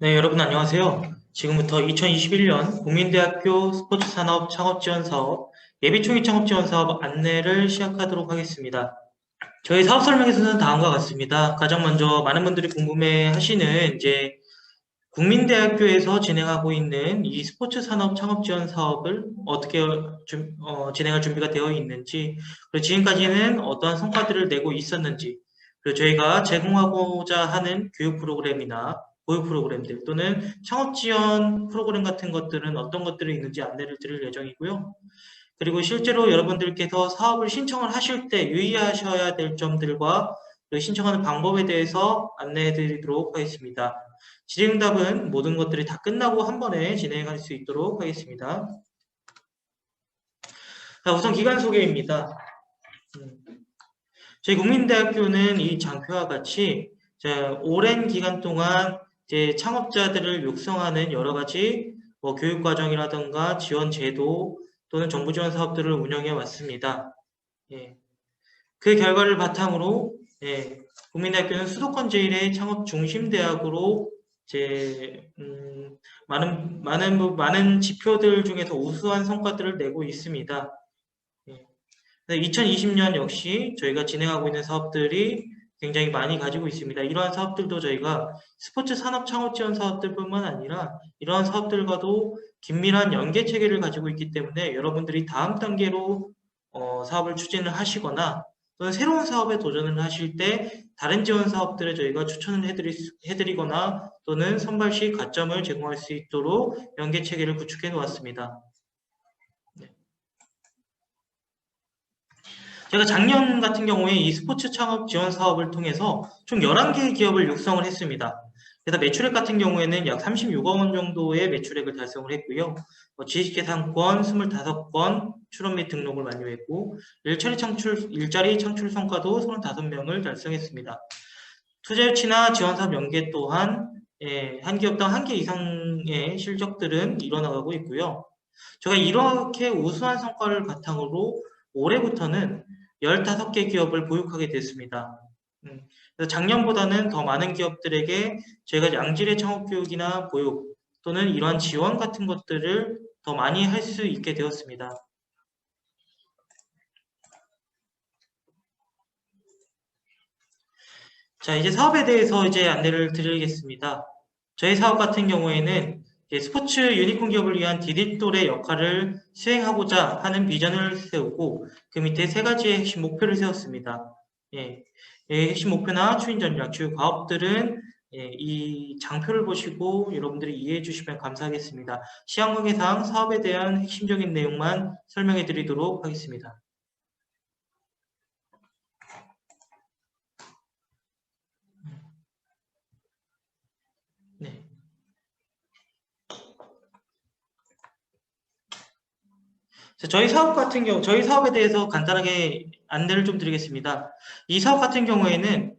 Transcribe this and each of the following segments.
네, 여러분 안녕하세요. 지금부터 2021년 국민대학교 스포츠산업 창업지원사업 예비총기 창업지원사업 안내를 시작하도록 하겠습니다. 저희 사업 설명에서는 다음과 같습니다. 가장 먼저 많은 분들이 궁금해하시는 국민대학교에서 진행하고 있는 이 스포츠산업 창업지원 사업을 어떻게 진행할 준비가 되어 있는지, 그리고 지금까지는 어떠한 성과들을 내고 있었는지, 그리고 저희가 제공하고자 하는 교육 프로그램이나 보육 프로그램들 또는 창업 지원 프로그램 같은 것들은 어떤 것들이 있는지 안내를 드릴 예정이고요. 그리고 실제로 여러분들께서 사업을 신청을 하실 때 유의하셔야 될 점들과 신청하는 방법에 대해서 안내해 드리도록 하겠습니다. 질의응답은 모든 것들이 다 끝나고 한 번에 진행할 수 있도록 하겠습니다. 자, 우선 기관 소개입니다. 저희 국민대학교는 이 장표와 같이 오랜 기간 동안 창업자들을 육성하는 여러 가지 교육과정이라든가 지원 제도 또는 정부 지원 사업들을 운영해 왔습니다. 예. 그 결과를 바탕으로 국민대학교는 수도권 제1의 창업 중심 대학으로 많은 지표들 중에서 우수한 성과들을 내고 있습니다. 2020년 역시 저희가 진행하고 있는 사업들이 굉장히 많이 가지고 있습니다. 이러한 사업들도 저희가 스포츠 산업 창업 지원 사업들뿐만 아니라 이러한 사업들과도 긴밀한 연계 체계를 가지고 있기 때문에 여러분들이 다음 단계로 사업을 추진을 하시거나 또는 새로운 사업에 도전을 하실 때 다른 지원 사업들에 저희가 추천을 해드리거나 또는 선발 시 가점을 제공할 수 있도록 연계 체계를 구축해 놓았습니다. 제가 작년 같은 경우에 이 스포츠 창업 지원 사업을 통해서 총 11개의 기업을 육성을 했습니다. 그래서 매출액 같은 경우에는 약 36억 원 정도의 매출액을 달성을 했고요. 지식재산권 25건 출원 및 등록을 완료했고 일자리 창출 성과도 35명을 달성했습니다. 투자 유치나 지원 사업 연계 또한 한 기업당 1개 이상의 실적들은 일어나가고 있고요. 제가 이렇게 우수한 성과를 바탕으로 올해부터는 15개 기업을 보육하게 됐습니다. 그래서 작년보다는 더 많은 기업들에게 저희가 양질의 창업교육이나 보육 또는 이러한 지원 같은 것들을 더 많이 할 수 있게 되었습니다. 자, 이제 사업에 대해서 안내를 드리겠습니다. 저희 사업 같은 경우에는 스포츠 유니콘 기업을 위한 디딤돌의 역할을 수행하고자 하는 비전을 세우고 그 밑에 3가지의 핵심 목표를 세웠습니다. 핵심 목표나 추진 전략, 주요 과업들은 이 장표를 보시고 여러분들이 이해해 주시면 감사하겠습니다. 시간 관계상 사업에 대한 핵심적인 내용만 설명해 드리도록 하겠습니다. 네. 저희 사업 같은 경우, 저희 사업에 대해서 간단하게 안내를 좀 드리겠습니다. 이 사업 같은 경우에는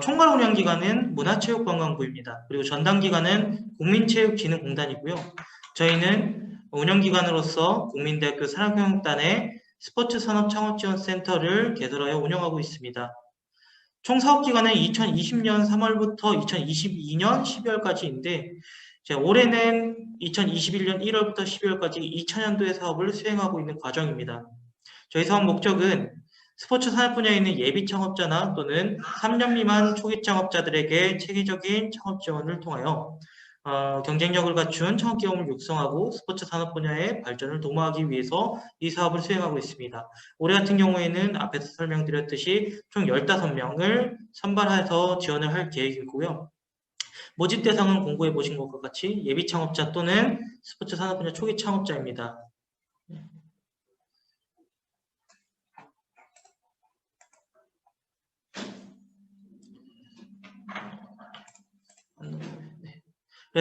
총괄 운영 기관은 문화체육관광부입니다. 그리고 전담 기관은 국민체육진흥공단이고요. 저희는 운영 기관으로서 국민대학교 산학교육단의 스포츠산업창업지원센터를 개설하여 운영하고 있습니다. 총 사업 기간은 2020년 3월부터 2022년 12월까지인데 올해는 2021년 1월부터 12월까지 2000년도의 사업을 수행하고 있는 과정입니다. 저희 사업 목적은 스포츠 산업 분야에 있는 예비 창업자나 또는 3년 미만 초기 창업자들에게 체계적인 창업 지원을 통하여 경쟁력을 갖춘 창업 기업을 육성하고 스포츠 산업 분야의 발전을 도모하기 위해서 이 사업을 수행하고 있습니다. 올해 같은 경우에는 앞에서 설명드렸듯이 총 15명을 선발해서 지원을 할 계획이고요. 모집 대상은 공고해 보신 것과 같이 예비 창업자 또는 스포츠 산업 분야 초기 창업자입니다.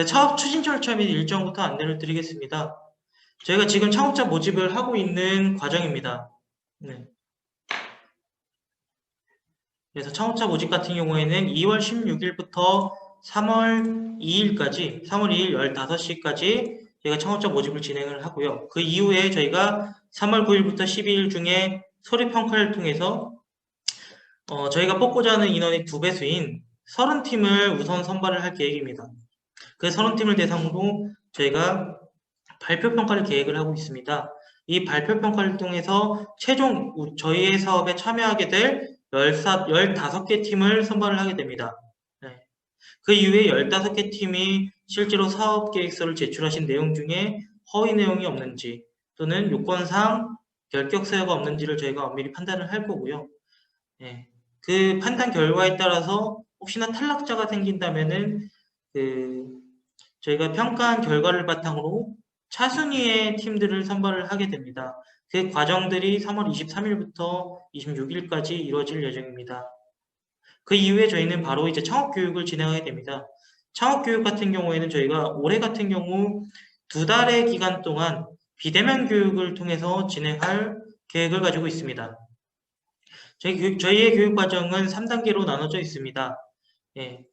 창업 추진 절차 및 일정부터 안내를 드리겠습니다. 저희가 지금 창업자 모집을 하고 있는 과정입니다. 네. 그래서 창업자 모집 같은 경우에는 2월 16일부터 3월 2일까지, 3월 2일 15시까지 저희가 창업자 모집을 진행을 하고요. 그 이후에 저희가 3월 9일부터 12일 중에 서류 평가를 통해서 저희가 뽑고자 하는 인원의 2배수인 30팀을 우선 선발을 할 계획입니다. 그 30팀을 대상으로 저희가 발표 평가를 계획을 하고 있습니다. 이 발표 평가를 통해서 최종 저희의 사업에 참여하게 될 15개 팀을 선발을 하게 됩니다. 네. 그 이후에 15개 팀이 실제로 사업 계획서를 제출하신 내용 중에 허위 내용이 없는지 또는 요건상 결격 사유가 없는지를 저희가 엄밀히 판단을 할 거고요. 네. 그 판단 결과에 따라서 혹시나 탈락자가 생긴다면은 저희가 평가한 결과를 바탕으로 차순위의 팀들을 선발을 하게 됩니다. 그 과정들이 3월 23일부터 26일까지 이루어질 예정입니다. 그 이후에 저희는 바로 이제 창업 교육을 진행하게 됩니다. 창업 교육 같은 경우에는 저희가 올해 같은 경우 2달의 기간 동안 비대면 교육을 통해서 진행할 계획을 가지고 있습니다. 저희의 교육 과정은 3단계로 나눠져 있습니다. 예,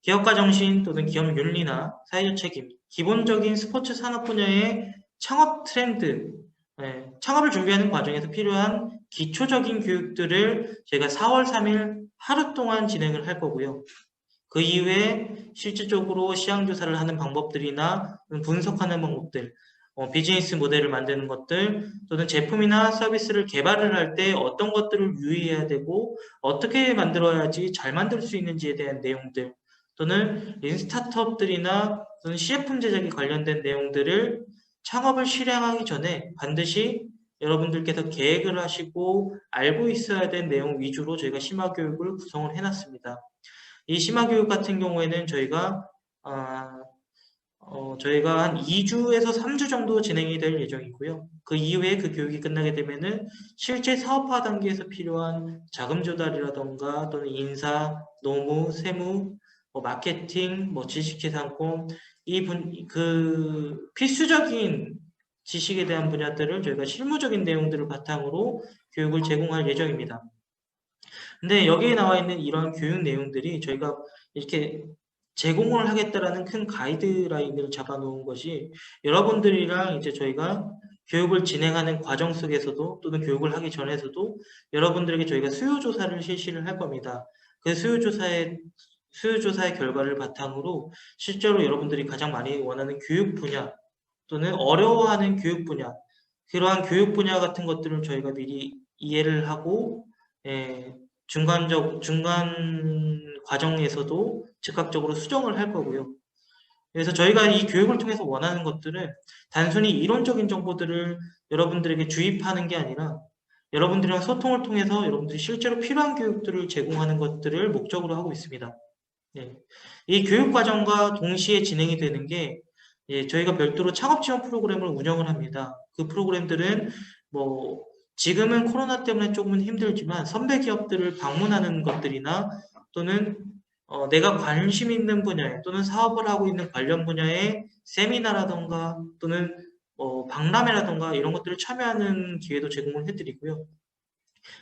기업가 정신 또는 기업 윤리나 사회적 책임, 기본적인 스포츠 산업 분야의 창업 트렌드, 창업을 준비하는 과정에서 필요한 기초적인 교육들을 저희가 4월 3일 하루 동안 진행을 할 거고요. 그 이후에 실질적으로 시향조사를 하는 방법들이나 분석하는 방법들, 비즈니스 모델을 만드는 것들 또는 제품이나 서비스를 개발을 할 때 어떤 것들을 유의해야 되고 어떻게 만들어야지 잘 만들 수 있는지에 대한 내용들 또는 스타트업들이나 또는 시제품 제작에 관련된 내용들을 창업을 실행하기 전에 반드시 여러분들께서 계획을 하시고 알고 있어야 될 내용 위주로 저희가 심화교육을 구성을 해놨습니다. 이 심화교육 같은 경우에는 저희가 한 2주에서 3주 정도 진행이 될 예정이고요. 그 이후에 그 교육이 끝나게 되면은 실제 사업화 단계에서 필요한 자금 조달이라던가 또는 인사, 노무, 세무, 마케팅, 지식재산권 그 필수적인 지식에 대한 분야들을 저희가 실무적인 내용들을 바탕으로 교육을 제공할 예정입니다. 근데 여기에 나와 있는 이런 교육 내용들이 저희가 이렇게 제공을 하겠다라는 큰 가이드라인을 잡아놓은 것이 여러분들이랑 이제 저희가 교육을 진행하는 과정 속에서도 또는 교육을 하기 전에서도 여러분들에게 저희가 수요조사를 실시를 할 겁니다. 그 수요조사의 결과를 바탕으로 실제로 여러분들이 가장 많이 원하는 교육 분야 또는 어려워하는 교육 분야 그러한 교육 분야 같은 것들을 저희가 미리 이해를 하고 중간 과정에서도 즉각적으로 수정을 할 거고요. 그래서 저희가 이 교육을 통해서 원하는 것들은 단순히 이론적인 정보들을 여러분들에게 주입하는 게 아니라 여러분들이랑 소통을 통해서 여러분들이 실제로 필요한 교육들을 제공하는 것들을 목적으로 하고 있습니다. 이 교육 과정과 동시에 진행이 되는 게 저희가 별도로 창업 지원 프로그램을 운영을 합니다. 그 프로그램들은 지금은 코로나 때문에 조금은 힘들지만 선배 기업들을 방문하는 것들이나 또는 내가 관심 있는 분야에 또는 사업을 하고 있는 관련 분야의 세미나라던가 또는 박람회라던가 이런 것들을 참여하는 기회도 제공을 해드리고요.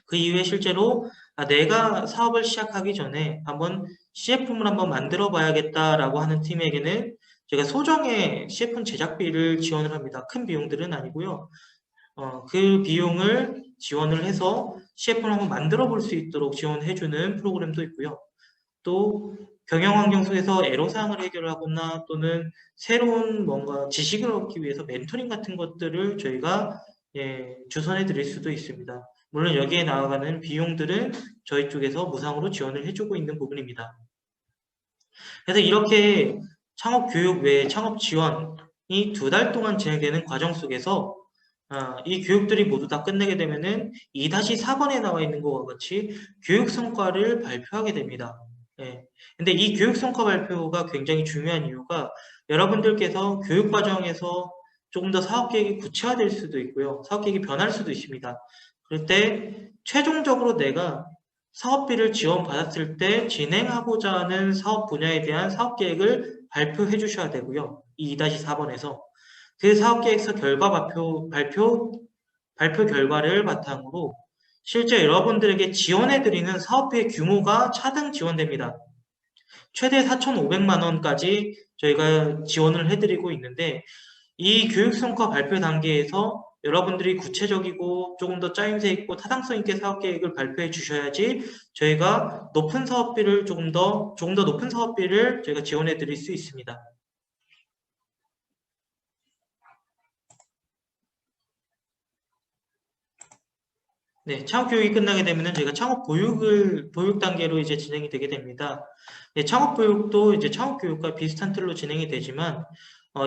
그 이후에 실제로 내가 사업을 시작하기 전에 한번 CF품을 한번 만들어 봐야겠다라고 하는 팀에게는 제가 소정의 CF품 제작비를 지원을 합니다. 큰 비용들은 아니고요. 그 비용을 지원을 해서 CF를 한번 만들어 볼 수 있도록 지원해주는 프로그램도 있고요. 또 경영환경 속에서 애로사항을 해결하거나 또는 새로운 뭔가 지식을 얻기 위해서 멘토링 같은 것들을 저희가 주선해 드릴 수도 있습니다. 물론 여기에 나아가는 비용들은 저희 쪽에서 무상으로 지원을 해주고 있는 부분입니다. 그래서 이렇게 창업 교육 외에 창업 지원이 2달 동안 진행되는 과정 속에서 이 교육들이 모두 다 끝내게 되면은 2-4번에 나와 있는 것과 같이 교육 성과를 발표하게 됩니다. 근데 이 교육 성과 발표가 굉장히 중요한 이유가 여러분들께서 교육 과정에서 조금 더 사업 계획이 구체화될 수도 있고요. 사업 계획이 변할 수도 있습니다. 그럴 때 최종적으로 내가 사업비를 지원받았을 때 진행하고자 하는 사업 분야에 대한 사업 계획을 발표해 주셔야 되고요. 이 2-4번에서 그 사업계획서 발표 결과를 바탕으로 실제 여러분들에게 지원해드리는 사업비의 규모가 차등 지원됩니다. 최대 4,500만 원까지 저희가 지원을 해드리고 있는데 이 교육성과 발표 단계에서 여러분들이 구체적이고 조금 더 짜임새 있고 타당성 있게 사업계획을 발표해 주셔야지 저희가 조금 더 높은 사업비를 저희가 지원해 드릴 수 있습니다. 네, 창업 교육이 끝나게 되면은 저희가 창업 보육 단계로 이제 진행이 되게 됩니다. 네, 창업 보육도 이제 창업 교육과 비슷한 틀로 진행이 되지만,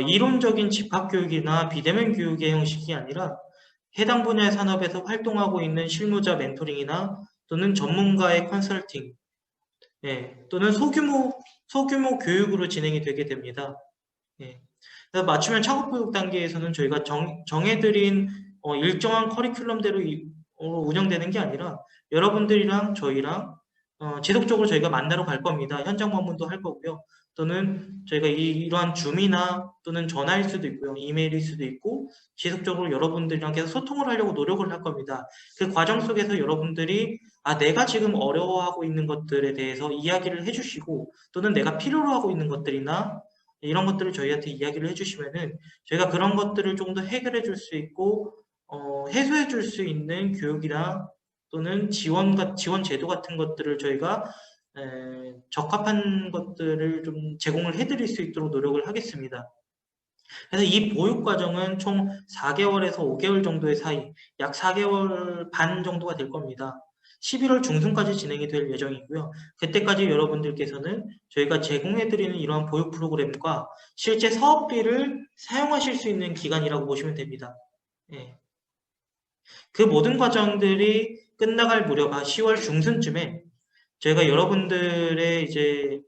이론적인 집합 교육이나 비대면 교육의 형식이 아니라 해당 분야의 산업에서 활동하고 있는 실무자 멘토링이나 또는 전문가의 컨설팅, 또는 소규모 교육으로 진행이 되게 됩니다. 예. 그래서 맞춤형 창업교육 단계에서는 저희가 정해드린 일정한 커리큘럼대로 운영되는 게 아니라 여러분들이랑 저희랑 지속적으로 저희가 만나러 갈 겁니다. 현장 방문도 할 거고요. 또는 저희가 이러한 줌이나 또는 전화일 수도 있고요. 이메일일 수도 있고 지속적으로 여러분들이랑 계속 소통을 하려고 노력을 할 겁니다. 그 과정 속에서 여러분들이 내가 지금 어려워하고 있는 것들에 대해서 이야기를 해주시고 또는 내가 필요로 하고 있는 것들이나 이런 것들을 저희한테 이야기를 해주시면은 저희가 그런 것들을 조금 더 해결해 줄 수 있고 해소해 줄 수 있는 교육이나 또는 지원 제도 같은 것들을 저희가 적합한 것들을 좀 제공을 해드릴 수 있도록 노력을 하겠습니다. 그래서 이 보육 과정은 총 4개월에서 5개월 정도의 사이, 약 4개월 반 정도가 될 겁니다. 11월 중순까지 진행이 될 예정이고요. 그때까지 여러분들께서는 저희가 제공해드리는 이러한 보육 프로그램과 실제 사업비를 사용하실 수 있는 기간이라고 보시면 됩니다. 예. 그 모든 과정들이 끝나갈 무렵 10월 중순쯤에 저희가 여러분들의 이제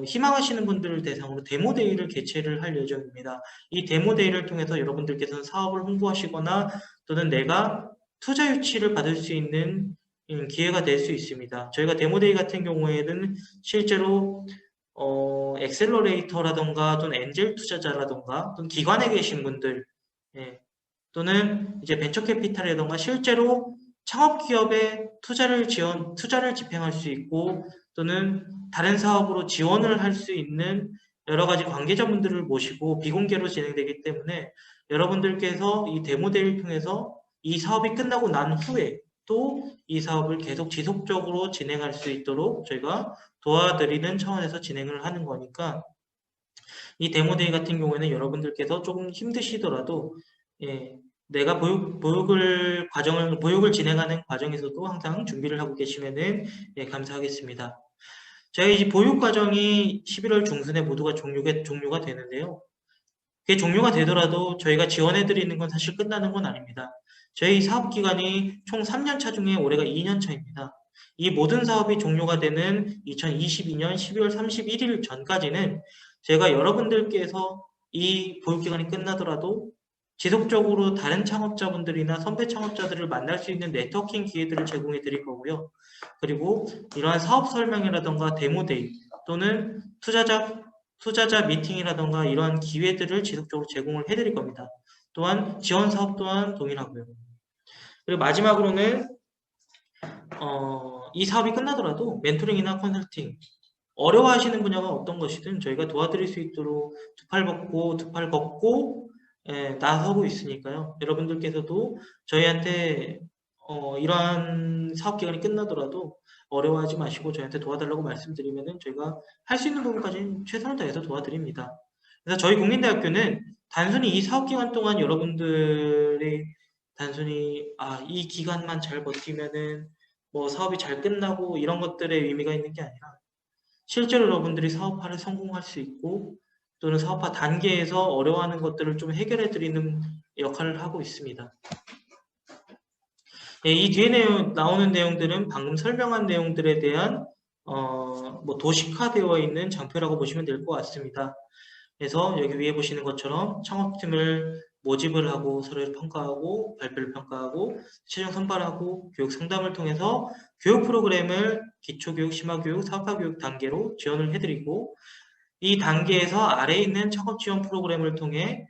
희망하시는 분들을 대상으로 데모데이를 개최를 할 예정입니다. 이 데모데이를 통해서 여러분들께서는 사업을 홍보하시거나 또는 내가 투자 유치를 받을 수 있는 기회가 될 수 있습니다. 저희가 데모데이 같은 경우에는 실제로 엑셀러레이터라던가 또는 엔젤 투자자라던가 또는 기관에 계신 분들 또는 이제 벤처 캐피탈이라던가 실제로 창업 기업에 투자를 집행할 수 있고 또는 다른 사업으로 지원을 할 수 있는 여러 가지 관계자분들을 모시고 비공개로 진행되기 때문에 여러분들께서 이 데모데이를 통해서 이 사업이 끝나고 난 후에 또 이 사업을 계속 지속적으로 진행할 수 있도록 저희가 도와드리는 차원에서 진행을 하는 거니까 이 데모데이 같은 경우에는 여러분들께서 조금 힘드시더라도 내가 보육을 진행하는 과정에서도 항상 준비를 하고 계시면은 감사하겠습니다. 저희 이 보육 과정이 11월 중순에 모두가 종료가 되는데요. 그게 종료가 되더라도 저희가 지원해드리는 건 사실 끝나는 건 아닙니다. 저희 사업 기간이 총 3년 차 중에 올해가 2년 차입니다. 이 모든 사업이 종료가 되는 2022년 12월 31일 전까지는 제가 여러분들께서 이 보육기간이 끝나더라도 지속적으로 다른 창업자분들이나 선배 창업자들을 만날 수 있는 네트워킹 기회들을 제공해 드릴 거고요. 그리고 이러한 사업 설명이라던가 데모데이 또는 투자자 미팅이라던가 이러한 기회들을 지속적으로 제공을 해드릴 겁니다. 또한 지원 사업 또한 동일하고요. 그리고 마지막으로는 이 사업이 끝나더라도 멘토링이나 컨설팅 어려워하시는 분야가 어떤 것이든 저희가 도와드릴 수 있도록 두 팔 걷고 나서고 있으니까요. 여러분들께서도 저희한테 이러한 사업 기간이 끝나더라도 어려워하지 마시고 저희한테 도와달라고 말씀드리면은 저희가 할 수 있는 부분까지 최선을 다해서 도와드립니다. 그래서 저희 국민대학교는 단순히 이 사업 기간 동안 여러분들이 단순히 이 기간만 잘 버티면은 뭐 사업이 잘 끝나고 이런 것들의 의미가 있는 게 아니라 실제로 여러분들이 사업화를 성공할 수 있고 또는 사업화 단계에서 어려워하는 것들을 좀 해결해 드리는 역할을 하고 있습니다. 이 뒤에 나오는 내용들은 방금 설명한 내용들에 대한 뭐 도식화되어 있는 장표라고 보시면 될 것 같습니다. 그래서 여기 위에 보시는 것처럼 창업팀을 모집을 하고 서로를 평가하고 발표를 평가하고 최종 선발하고 교육 상담을 통해서 교육 프로그램을 기초교육, 심화교육, 사업화교육 단계로 지원을 해드리고 이 단계에서 아래에 있는 창업 지원 프로그램을 통해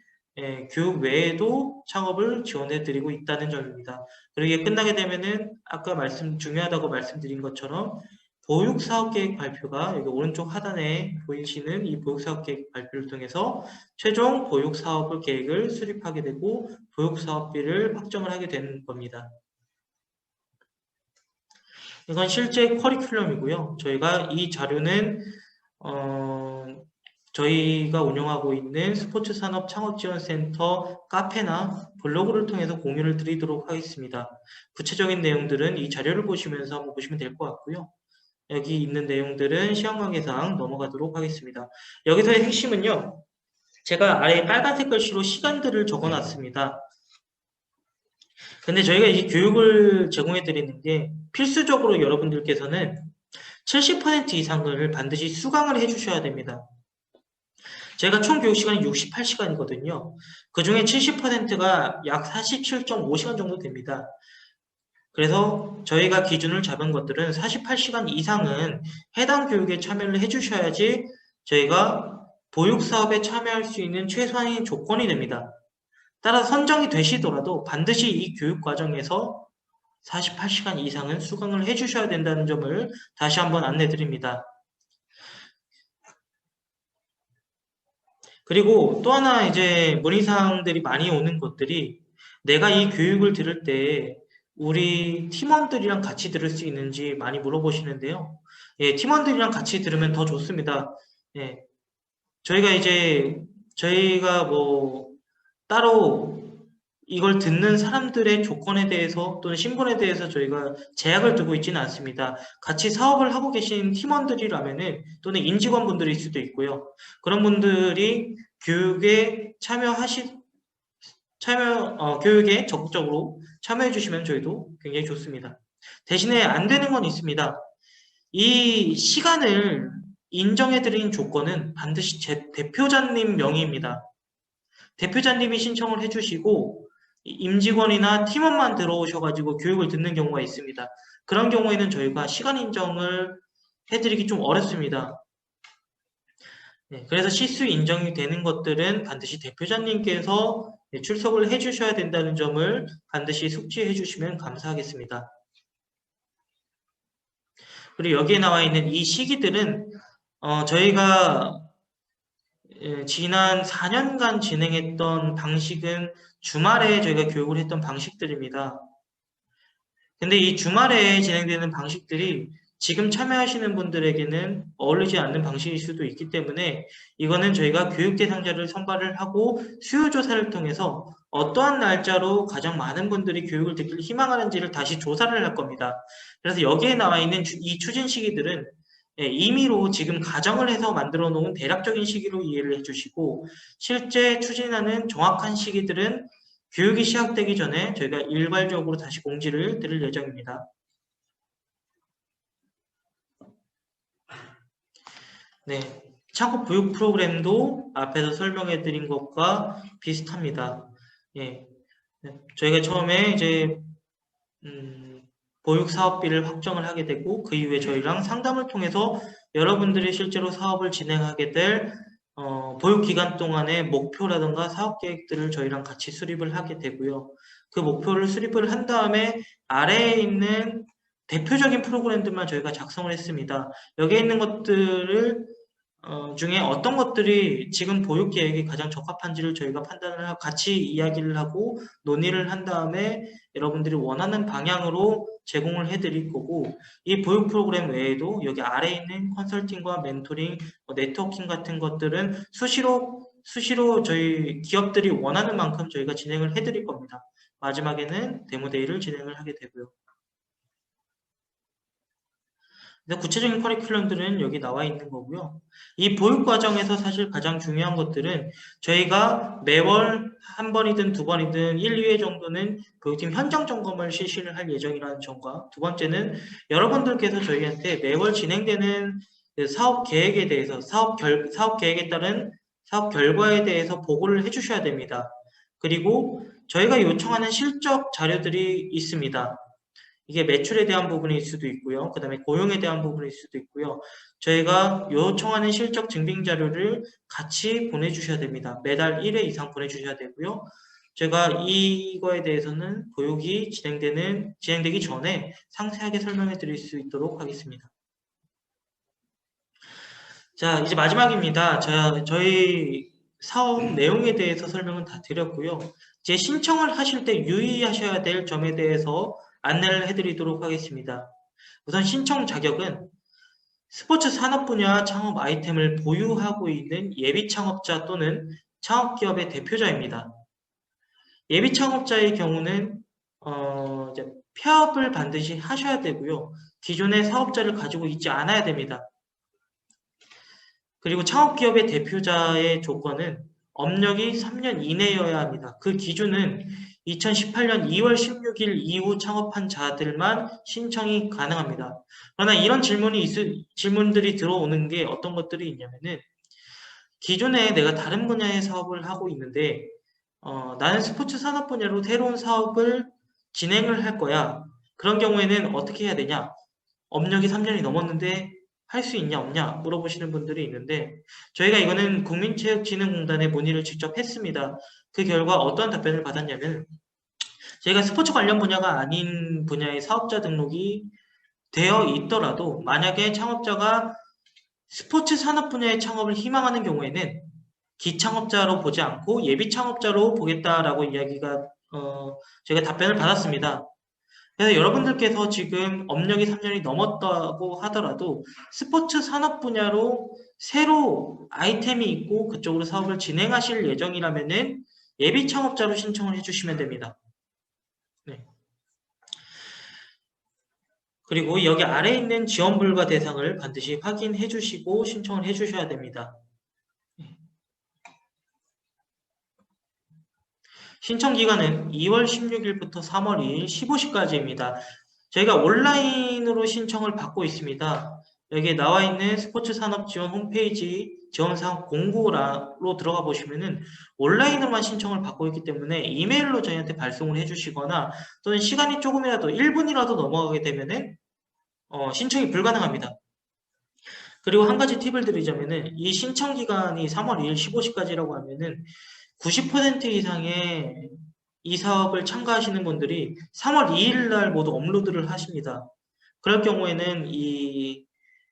교육 외에도 창업을 지원해드리고 있다는 점입니다. 그리고 이게 끝나게 되면은 아까 중요하다고 말씀드린 것처럼 보육사업계획 발표가 여기 오른쪽 하단에 보이시는 이 보육사업계획 발표를 통해서 최종 보육사업 계획을 수립하게 되고 보육사업비를 확정을 하게 되는 겁니다. 이건 실제 커리큘럼이고요. 저희가 이 자료는 저희가 운영하고 있는 스포츠산업창업지원센터 카페나 블로그를 통해서 공유를 드리도록 하겠습니다. 구체적인 내용들은 이 자료를 보시면서 한번 보시면 될 것 같고요. 여기 있는 내용들은 시험 관계상 넘어가도록 하겠습니다. 여기서의 핵심은요. 제가 아래 빨간색 글씨로 시간들을 적어놨습니다. 근데 저희가 이 교육을 제공해 드리는 게 필수적으로 여러분들께서는 70% 이상을 반드시 수강을 해 주셔야 됩니다. 제가 총 교육 시간이 68시간이거든요. 그 중에 70%가 약 47.5시간 정도 됩니다. 그래서 저희가 기준을 잡은 것들은 48시간 이상은 해당 교육에 참여를 해 주셔야지 저희가 보육사업에 참여할 수 있는 최소한의 조건이 됩니다. 따라 선정이 되시더라도 반드시 이 교육 과정에서 48시간 이상은 수강을 해 주셔야 된다는 점을 다시 한번 안내 드립니다. 그리고 또 하나 이제 문의사항들이 많이 오는 것들이 내가 이 교육을 들을 때 우리 팀원들이랑 같이 들을 수 있는지 많이 물어보시는데요. 예, 팀원들이랑 같이 들으면 더 좋습니다. 예, 저희가 뭐 따로 이걸 듣는 사람들의 조건에 대해서 또는 신분에 대해서 저희가 제약을 두고 있지는 않습니다. 같이 사업을 하고 계신 팀원들이라면은 또는 임직원분들일 수도 있고요. 그런 분들이 교육에 교육에 적극적으로 참여해 주시면 저희도 굉장히 좋습니다. 대신에 안 되는 건 있습니다. 이 시간을 인정해 드린 조건은 반드시 제 대표자님 명의입니다. 대표자님이 신청을 해 주시고 임직원이나 팀원만 들어오셔가지고 교육을 듣는 경우가 있습니다. 그런 경우에는 저희가 시간 인정을 해드리기 좀 어렵습니다. 네, 그래서 시수 인정이 되는 것들은 반드시 대표자님께서 출석을 해주셔야 된다는 점을 반드시 숙지해 주시면 감사하겠습니다. 그리고 여기에 나와 있는 이 시기들은 저희가 지난 4년간 진행했던 방식은 주말에 저희가 교육을 했던 방식들입니다. 근데 이 주말에 진행되는 방식들이 지금 참여하시는 분들에게는 어울리지 않는 방식일 수도 있기 때문에 이거는 저희가 교육 대상자를 선발을 하고 수요조사를 통해서 어떠한 날짜로 가장 많은 분들이 교육을 듣기를 희망하는지를 다시 조사를 할 겁니다. 그래서 여기에 나와 있는 이 추진 시기들은 임의로 지금 가정을 해서 만들어 놓은 대략적인 시기로 이해를 해주시고 실제 추진하는 정확한 시기들은 교육이 시작되기 전에 저희가 일괄적으로 다시 공지를 드릴 예정입니다. 네, 창업 보육 프로그램도 앞에서 설명해 드린 것과 비슷합니다. 예, 저희가 처음에 이제 보육 사업비를 확정을 하게 되고 그 이후에 저희랑 상담을 통해서 여러분들이 실제로 사업을 진행하게 될 보육 기간 동안의 목표라든가 사업 계획들을 저희랑 같이 수립을 하게 되고요. 그 목표를 수립을 한 다음에 아래에 있는 대표적인 프로그램들만 저희가 작성을 했습니다. 여기에 있는 것들을 중에 어떤 것들이 지금 보육 계획에 가장 적합한지를 저희가 판단을 하고 같이 이야기를 하고 논의를 한 다음에 여러분들이 원하는 방향으로 제공을 해드릴 거고 이 보육 프로그램 외에도 여기 아래에 있는 컨설팅과 멘토링, 네트워킹 같은 것들은 수시로 저희 기업들이 원하는 만큼 저희가 진행을 해드릴 겁니다. 마지막에는 데모데이를 진행을 하게 되고요. 구체적인 커리큘럼들은 여기 나와 있는 거고요. 이 보육 과정에서 사실 가장 중요한 것들은 저희가 매월 한 번이든 두 번이든 1, 2회 정도는 보육팀 현장 점검을 실시를 할 예정이라는 점과 두 번째는 여러분들께서 저희한테 매월 진행되는 사업 계획에 대해서 사업 계획에 따른 사업 결과에 대해서 보고를 해주셔야 됩니다. 그리고 저희가 요청하는 실적 자료들이 있습니다. 이게 매출에 대한 부분일 수도 있고요. 그 다음에 고용에 대한 부분일 수도 있고요. 저희가 요청하는 실적 증빙 자료를 같이 보내주셔야 됩니다. 매달 1회 이상 보내주셔야 되고요. 제가 이거에 대해서는 보육이 진행되기 전에 상세하게 설명해 드릴 수 있도록 하겠습니다. 자, 이제 마지막입니다. 저희 사업 내용에 대해서 설명은 다 드렸고요. 이제 신청을 하실 때 유의하셔야 될 점에 대해서 안내를 해드리도록 하겠습니다. 우선 신청 자격은 스포츠 산업 분야 창업 아이템을 보유하고 있는 예비 창업자 또는 창업기업의 대표자입니다. 예비 창업자의 경우는 이제 폐업을 반드시 하셔야 되고요. 기존의 사업자를 가지고 있지 않아야 됩니다. 그리고 창업기업의 대표자의 조건은 업력이 3년 이내여야 합니다. 그 기준은 2018년 2월 16일 이후 창업한 자들만 신청이 가능합니다. 그러나 이런 질문들이 들어오는 게 어떤 것들이 있냐면은 기존에 내가 다른 분야의 사업을 하고 있는데 나는 스포츠 산업 분야로 새로운 사업을 진행을 할 거야. 그런 경우에는 어떻게 해야 되냐? 업력이 3년이 넘었는데 할 수 있냐 없냐 물어보시는 분들이 있는데 저희가 이거는 국민체육진흥공단에 문의를 직접 했습니다. 그 결과 어떤 답변을 받았냐면 저희가 스포츠 관련 분야가 아닌 분야의 사업자 등록이 되어 있더라도 만약에 창업자가 스포츠 산업 분야의 창업을 희망하는 경우에는 기창업자로 보지 않고 예비 창업자로 보겠다라고 이야기가 제가 답변을 받았습니다. 그래서 여러분들께서 지금 업력이 3년이 넘었다고 하더라도 스포츠 산업 분야로 새로 아이템이 있고 그쪽으로 사업을 진행하실 예정이라면은 예비 창업자로 신청을 해주시면 됩니다. 네. 그리고 여기 아래에 있는 지원 불가 대상을 반드시 확인해 주시고 신청을 해 주셔야 됩니다. 신청 기간은 2월 16일부터 3월 2일 15시까지입니다. 저희가 온라인으로 신청을 받고 있습니다. 여기에 나와 있는 스포츠 산업 지원 홈페이지 지원사항 공고로 들어가 보시면은 온라인으로만 신청을 받고 있기 때문에 이메일로 저희한테 발송을 해주시거나 또는 시간이 조금이라도 1분이라도 넘어가게 되면은 신청이 불가능합니다. 그리고 한 가지 팁을 드리자면은 이 신청 기간이 3월 2일 15시까지라고 하면은 90% 이상의 이 사업을 참가하시는 분들이 3월 2일 날 모두 업로드를 하십니다. 그럴 경우에는 이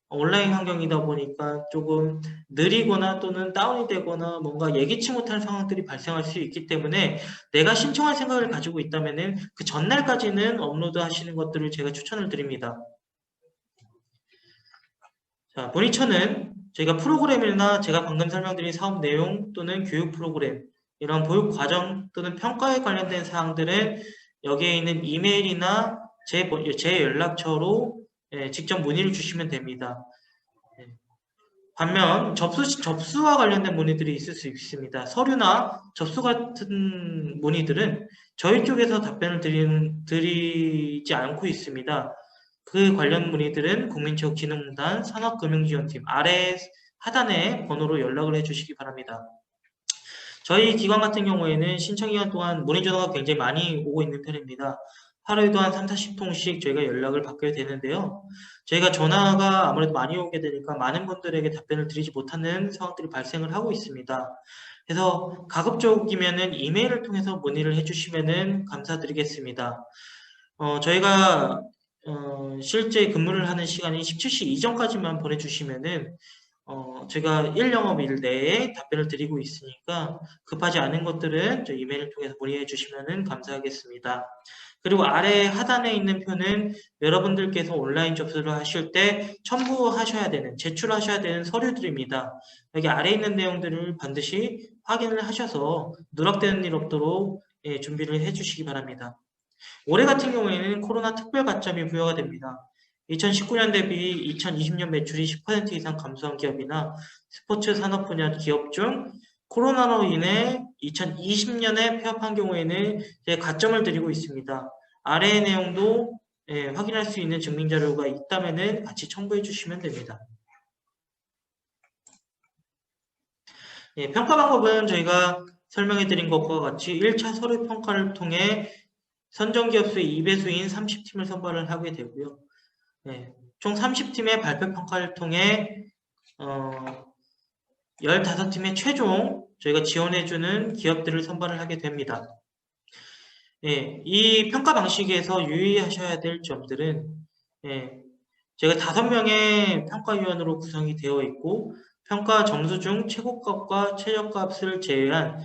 온라인 환경이다 보니까 조금 느리거나 또는 다운이 되거나 뭔가 예기치 못한 상황들이 발생할 수 있기 때문에 내가 신청할 생각을 가지고 있다면은 그 전날까지는 업로드 하시는 것들을 제가 추천을 드립니다. 자, 모니터는 저희가 프로그램이나 제가 방금 설명드린 사업 내용 또는 교육 프로그램, 이런 보육 과정 또는 평가에 관련된 사항들은 여기에 있는 이메일이나 제 연락처로 직접 문의를 주시면 됩니다. 반면 접수와 관련된 문의들이 있을 수 있습니다. 서류나 접수 같은 문의들은 저희 쪽에서 답변을 드리지 않고 있습니다. 그 관련 문의들은 국민체육진흥공단 산업금융지원팀 아래 하단의 번호로 연락을 해주시기 바랍니다. 저희 기관 같은 경우에는 신청 기간 동안 문의 전화가 굉장히 많이 오고 있는 편입니다. 하루에도 한 3, 40통씩 저희가 연락을 받게 되는데요. 저희가 전화가 아무래도 많이 오게 되니까 많은 분들에게 답변을 드리지 못하는 상황들이 발생을 하고 있습니다. 그래서 가급적이면은 이메일을 통해서 문의를 해주시면은 감사드리겠습니다. 저희가 실제 근무를 하는 시간이 17시 이전까지만 보내주시면은 제가 1영업일 내에 답변을 드리고 있으니까 급하지 않은 것들은 저 이메일을 통해서 문의해 주시면 감사하겠습니다. 그리고 아래 하단에 있는 표는 여러분들께서 온라인 접수를 하실 때 첨부하셔야 되는, 제출하셔야 되는 서류들입니다. 여기 아래 있는 내용들을 반드시 확인을 하셔서 누락되는 일 없도록 준비를 해 주시기 바랍니다. 올해 같은 경우에는 코로나 특별 가점이 부여가 됩니다. 2019년 대비 2020년 매출이 10% 이상 감소한 기업이나 스포츠 산업 분야 기업 중 코로나로 인해 2020년에 폐업한 경우에는 가점을 드리고 있습니다. 아래의 내용도 확인할 수 있는 증명 자료가 있다면 같이 첨부해 주시면 됩니다. 평가 방법은 저희가 설명해 드린 것과 같이 1차 서류 평가를 통해 선정 기업 수의 2배수인 30팀을 선발을 하게 되고요. 총 30팀의 발표 평가를 통해 15팀의 최종 저희가 지원해주는 기업들을 선발을 하게 됩니다. 이 평가 방식에서 유의하셔야 될 점들은 제가 5명의 평가위원으로 구성이 되어 있고 평가 점수 중 최고값과 최저값을 제외한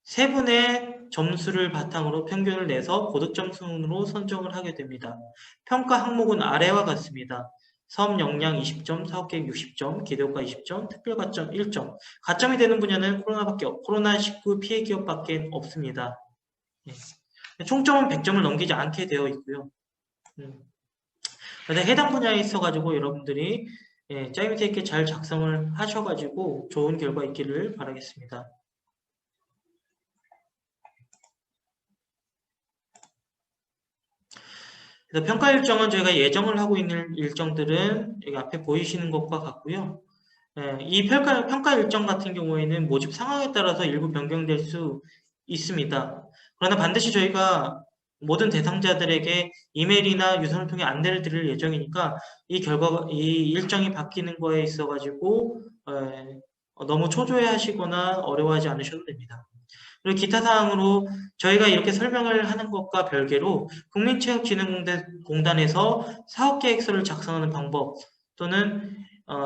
3분의 점수를 바탕으로 평균을 내서 고득점 순으로 선정을 하게 됩니다. 평가 항목은 아래와 같습니다. 사업 역량 20점, 사업 계획 60점, 기대효과 20점, 특별 가점 1점. 가점이 되는 분야는 코로나19 피해 기업밖에 없습니다. 예. 총점은 100점을 넘기지 않게 되어 있고요. 그래서 해당 분야에 있어가지고 여러분들이 짜 밑에 있게 잘 작성을 하셔가지고 좋은 결과 있기를 바라겠습니다. 그래서 평가 일정은 저희가 예정을 하고 있는 일정들은 여기 앞에 보이시는 것과 같고요. 이 평가 일정 같은 경우에는 모집 상황에 따라서 일부 변경될 수 있습니다. 그러나 반드시 저희가 모든 대상자들에게 이메일이나 유선을 통해 안내를 드릴 예정이니까 이 일정이 바뀌는 거에 있어가지고 너무 초조해하시거나 어려워하지 않으셔도 됩니다. 그리고 기타 사항으로 저희가 이렇게 설명을 하는 것과 별개로 국민체육진흥공단에서 사업계획서를 작성하는 방법 또는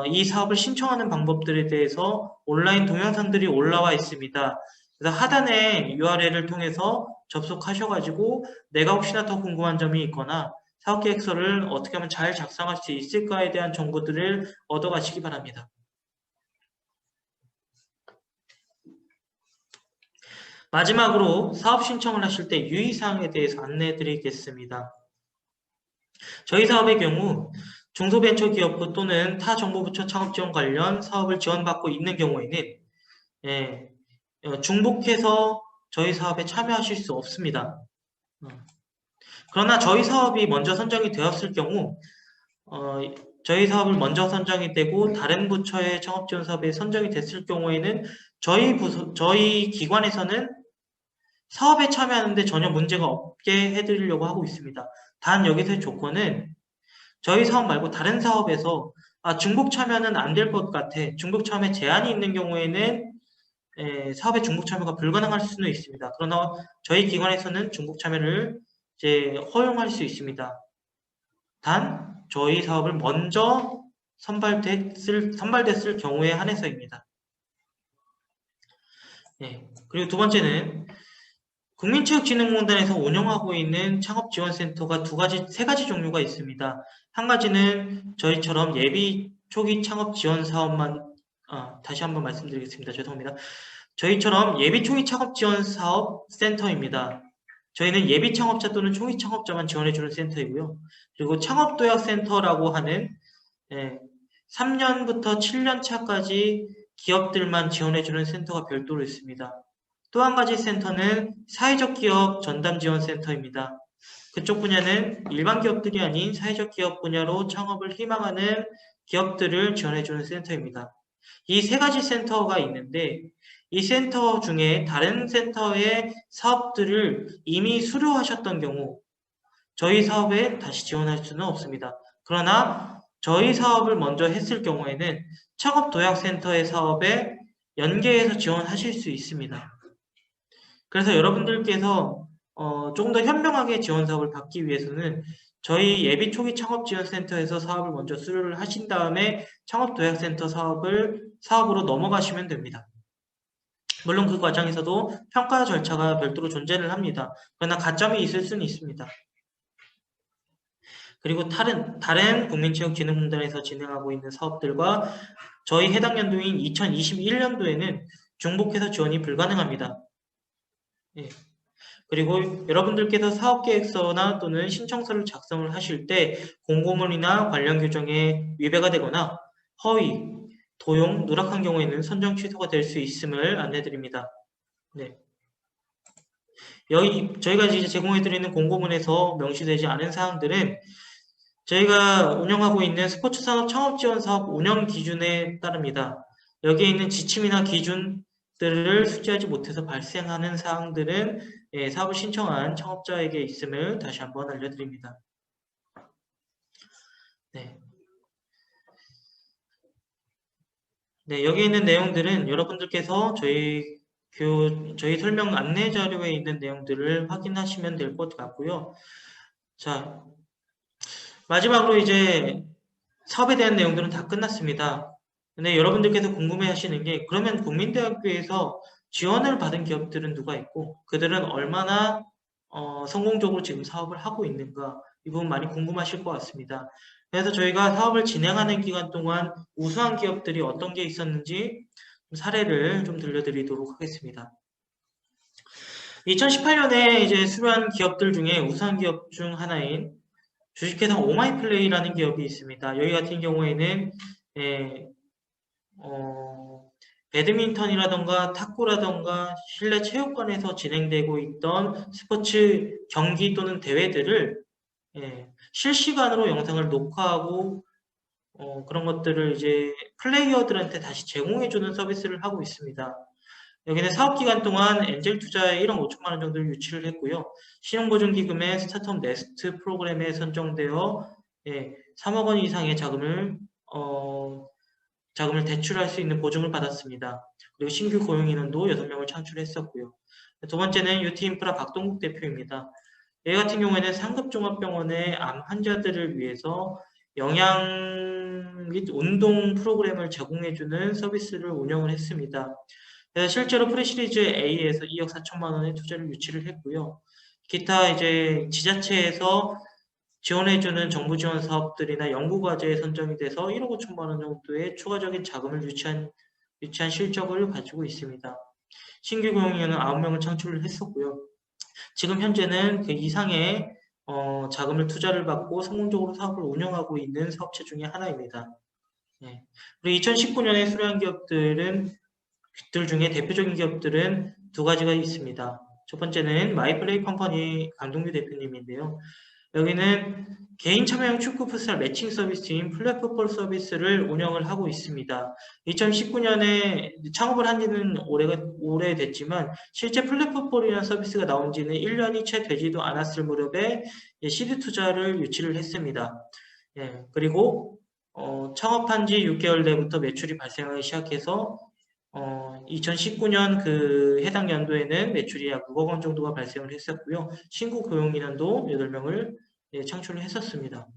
이 사업을 신청하는 방법들에 대해서 온라인 동영상들이 올라와 있습니다. 그래서 하단에 URL을 통해서 접속하셔가지고 내가 혹시나 더 궁금한 점이 있거나 사업계획서를 어떻게 하면 잘 작성할 수 있을까에 대한 정보들을 얻어가시기 바랍니다. 마지막으로 사업 신청을 하실 때 유의사항에 대해서 안내해 드리겠습니다. 저희 사업의 경우 중소벤처기업부 또는 타 정부부처 창업지원 관련 사업을 지원받고 있는 경우에는 중복해서 저희 사업에 참여하실 수 없습니다. 그러나 저희 사업이 먼저 선정이 되었을 경우 저희 사업을 먼저 선정이 되고 다른 부처의 창업지원 사업에 선정이 됐을 경우에는 저희 기관에서는 사업에 참여하는데 전혀 문제가 없게 해드리려고 하고 있습니다. 단 여기서의 조건은 저희 사업 말고 다른 사업에서 중복 참여는 안 될 것 같아. 중복 참여 제한이 있는 경우에는 사업의 중복 참여가 불가능할 수는 있습니다. 그러나 저희 기관에서는 중복 참여를 이제 허용할 수 있습니다. 단 저희 사업을 먼저 선발됐을 경우에 한해서입니다. 그리고 두 번째는 국민체육진흥공단에서 운영하고 있는 창업지원센터가 세 가지 종류가 있습니다. 한 가지는 저희처럼 예비 초기 창업지원 사업만 다시 한번 말씀드리겠습니다. 죄송합니다. 저희처럼 예비 초기 창업지원 사업 센터입니다. 저희는 예비 창업자 또는 초기 창업자만 지원해주는 센터이고요. 그리고 창업도약센터라고 하는 3년부터 7년 차까지 기업들만 지원해주는 센터가 별도로 있습니다. 또 한 가지 센터는 사회적 기업 전담 지원 센터입니다. 그쪽 분야는 일반 기업들이 아닌 사회적 기업 분야로 창업을 희망하는 기업들을 지원해주는 센터입니다. 이 세 가지 센터가 있는데 이 센터 중에 다른 센터의 사업들을 이미 수료하셨던 경우 저희 사업에 다시 지원할 수는 없습니다. 그러나 저희 사업을 먼저 했을 경우에는 창업도약센터의 사업에 연계해서 지원하실 수 있습니다. 그래서 여러분들께서 조금 더 현명하게 지원 사업을 받기 위해서는 저희 예비 초기 창업지원센터에서 사업을 먼저 수료를 하신 다음에 창업도약센터 사업으로 넘어가시면 됩니다. 물론 그 과정에서도 평가 절차가 별도로 존재를 합니다. 그러나 가점이 있을 수는 있습니다. 그리고 다른 국민체육진흥공단에서 진행하고 있는 사업들과 저희 해당 연도인 2021년도에는 중복해서 지원이 불가능합니다. 그리고 여러분들께서 사업계획서나 또는 신청서를 작성을 하실 때 공고문이나 관련 규정에 위배가 되거나 허위, 도용, 누락한 경우에는 선정 취소가 될 수 있음을 안내드립니다. 저희가 이제 제공해드리는 공고문에서 명시되지 않은 사항들은 저희가 운영하고 있는 스포츠산업 창업지원사업 운영 기준에 따릅니다. 여기에 있는 지침이나 기준들을 수지하지 못해서 발생하는 사항들은 사업을 신청한 창업자에게 있음을 다시 한번 알려드립니다. 여기 있는 내용들은 여러분들께서 저희 설명 안내 자료에 있는 내용들을 확인하시면 될 것 같고요. 자, 마지막으로 이제 사업에 대한 내용들은 다 끝났습니다. 근데 여러분들께서 궁금해하시는 게 그러면 국민대학교에서 지원을 받은 기업들은 누가 있고 그들은 얼마나 성공적으로 지금 사업을 하고 있는가 이 부분 많이 궁금하실 것 같습니다. 그래서 저희가 사업을 진행하는 기간 동안 우수한 기업들이 어떤 게 있었는지 사례를 좀 들려드리도록 하겠습니다. 2018년에 이제 수료한 기업들 중에 우수한 기업 중 하나인 주식회사 오마이플레이라는 기업이 있습니다. 여기 같은 경우에는 예, 배드민턴이라던가 탁구라던가 실내 체육관에서 진행되고 있던 스포츠 경기 또는 대회들을 실시간으로 영상을 녹화하고 그런 것들을 이제 플레이어들한테 다시 제공해주는 서비스를 하고 있습니다. 여기는 사업 기간 동안 엔젤 투자에 1억 5천만 원 정도를 유치를 했고요. 신용보증기금의 스타트업 네스트 프로그램에 선정되어 3억 원 이상의 자금을 대출할 수 있는 보증을 받았습니다. 그리고 신규 고용 인원도 6명을 창출했었고요. 두 번째는 유티인프라 박동국 대표입니다. 얘 같은 경우에는 상급종합병원의 암 환자들을 위해서 영양 및 운동 프로그램을 제공해주는 서비스를 운영을 했습니다. 그래서 실제로 프리시리즈 A에서 2억 4천만 원의 투자를 유치를 했고요. 기타 이제 지자체에서 지원해주는 정부 지원 사업들이나 연구과제에 선정이 돼서 1억 5천만 원 정도의 추가적인 자금을 유치한 실적을 가지고 있습니다. 신규 고용인은 9명을 창출을 했었고요. 지금 현재는 그 이상의 자금을 투자를 받고 성공적으로 사업을 운영하고 있는 사업체 중에 하나입니다. 네. 그리고 2019년에 수료한 기업들 중에 대표적인 기업들은 두 가지가 있습니다. 첫 번째는 마이플레이 컴퍼니 강동규 대표님인데요. 여기는 개인 참여형 축구 풋살 매칭 서비스인 플랫풋볼 서비스를 운영을 하고 있습니다. 2019년에 창업을 한 지는 오래됐지만 실제 플랫풋볼이라는 서비스가 나온 지는 1년이 채 되지도 않았을 무렵에 시드 투자를 유치를 했습니다. 그리고 창업한 지 6개월 내부터 매출이 발생하기 시작해서 2019년 그 해당 연도에는 매출이 약 6억 원 정도가 발생을 했었고요. 신규 고용 인원도 8명을 창출을 했었습니다.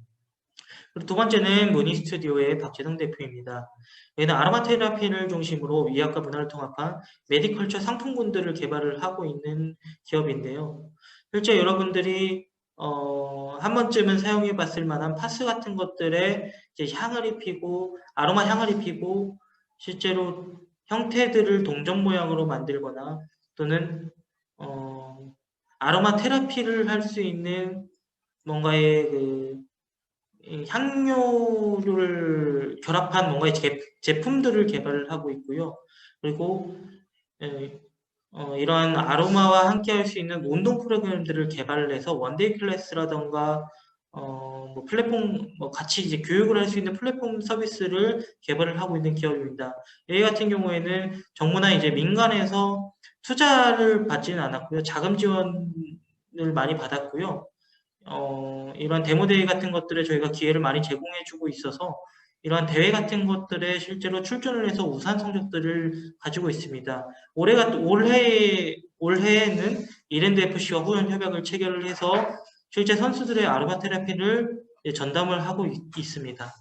그리고 두 번째는 무니 스튜디오의 박재성 대표입니다. 얘는 아로마 테라피를 중심으로 의학과 문화를 통합한 메디컬처 상품군들을 개발을 하고 있는 기업인데요. 실제 여러분들이 한 번쯤은 사용해 봤을 만한 파스 같은 것들에 이제 향을 입히고 아로마 향을 입히고 실제로 형태들을 동전 모양으로 만들거나 또는 아로마 테라피를 할 수 있는 뭔가의 그 향료를 결합한 뭔가의 제품들을 개발을 하고 있고요. 그리고 이러한 아로마와 함께 할 수 있는 운동 프로그램들을 개발을 해서 원데이 클래스라던가 뭐 플랫폼 같이 이제 교육을 할 수 있는 플랫폼 서비스를 개발을 하고 있는 기업입니다. 여기 같은 경우에는 정부나 이제 민간에서 투자를 받지는 않았고요. 자금 지원을 많이 받았고요. 이런 데모데이 같은 것들에 저희가 기회를 많이 제공해주고 있어서 이러한 대회 같은 것들에 실제로 출전을 해서 우수한 성적들을 가지고 있습니다. 올해에는 이랜드 FC와 후원 협약을 체결을 해서 실제 선수들의 아로마 테라피를 전담을 하고 있습니다.